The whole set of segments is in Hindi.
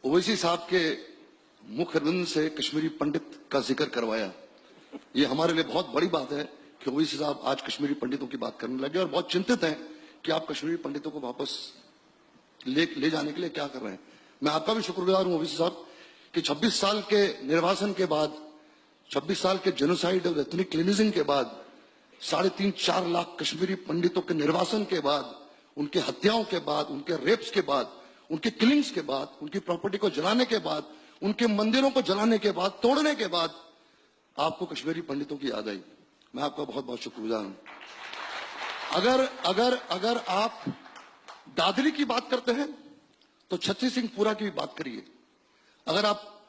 ओवैसी साहब के मुखबिंद से कश्मीरी पंडित का जिक्र करवाया। ये हमारे लिए बहुत बड़ी बात है कि ओवैसी साहब आज कश्मीरी पंडितों की बात करने लगे और बहुत चिंतित हैं कि आप कश्मीरी पंडितों को वापस ले जाने के लिए क्या कर रहे हैं। मैं आपका भी शुक्रगुजार हूं ओवैसी साहब कि 26 साल के निर्वासन के बाद, 26 साल के जेनोसाइड और एथनिक क्लीनिजिंग के बाद, 3.5-4 लाख कश्मीरी पंडितों के निर्वासन के बाद, उनके हत्याओं के बाद, उनके रेप्स के बाद, उनके किलिंग्स के बाद, उनकी प्रॉपर्टी को जलाने के बाद, उनके मंदिरों को जलाने के बाद, तोड़ने के बाद आपको कश्मीरी पंडितों की याद आई। मैं आपका बहुत बहुत शुक्रगुजार हूं। अगर आप दादरी की बात करते हैं तो छत्ती सिंह पुरा की भी बात करिए। अगर आप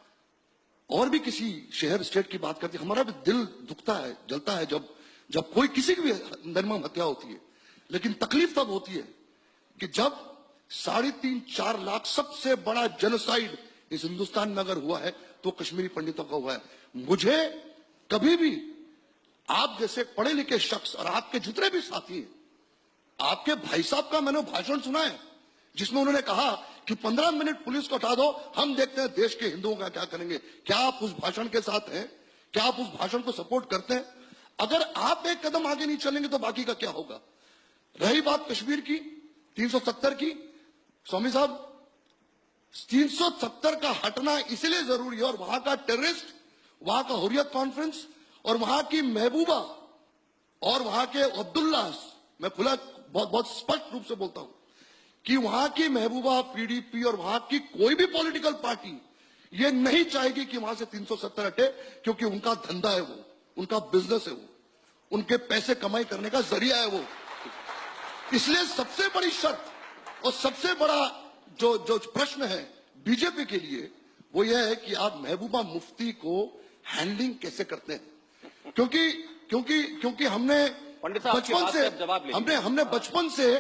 और भी किसी शहर स्टेट की बात करते हैं, हमारा भी दिल दुखता है, जलता है जब कोई किसी की भी निर्मम हत्या होती है। लेकिन तकलीफ तब होती है कि जब 3.5-4 लाख सबसे बड़ा जेनोसाइड इस हिंदुस्तान में अगर हुआ है तो कश्मीरी पंडितों का हुआ है। मुझे कभी भी आप जैसे पढ़े लिखे शख्स और आपके जितने भी साथी हैं, आपके भाई साहब का मैंने भाषण सुना है जिसमें उन्होंने कहा कि 15 मिनट पुलिस को हटा दो, हम देखते हैं देश के हिंदुओं का क्या करेंगे। क्या आप उस भाषण के साथ हैं? क्या आप उस भाषण को सपोर्ट करते हैं? अगर आप एक कदम आगे नहीं चलेंगे तो बाकी का क्या होगा। रही बात कश्मीर की 370 की, स्वामी साहब 370 का हटना इसलिए जरूरी है और वहां का टेररिस्ट, वहां का हुर्रियत कॉन्फ्रेंस और वहां की महबूबा और वहां के अब्दुल्ला, मैं खुला बहुत स्पष्ट रूप से बोलता हूं कि वहां की महबूबा, पीडीपी और वहां की कोई भी पॉलिटिकल पार्टी ये नहीं चाहेगी कि वहां से 370 हटे, क्योंकि उनका धंधा है वो, उनका बिजनेस है वो, उनके पैसे कमाई करने का जरिया है वो। इसलिए सबसे बड़ी शर्त और सबसे बड़ा जो प्रश्न है बीजेपी के लिए वो यह है कि आप महबूबा मुफ्ती को हैंडलिंग कैसे करते हैं। क्योंकि हमने बचपन से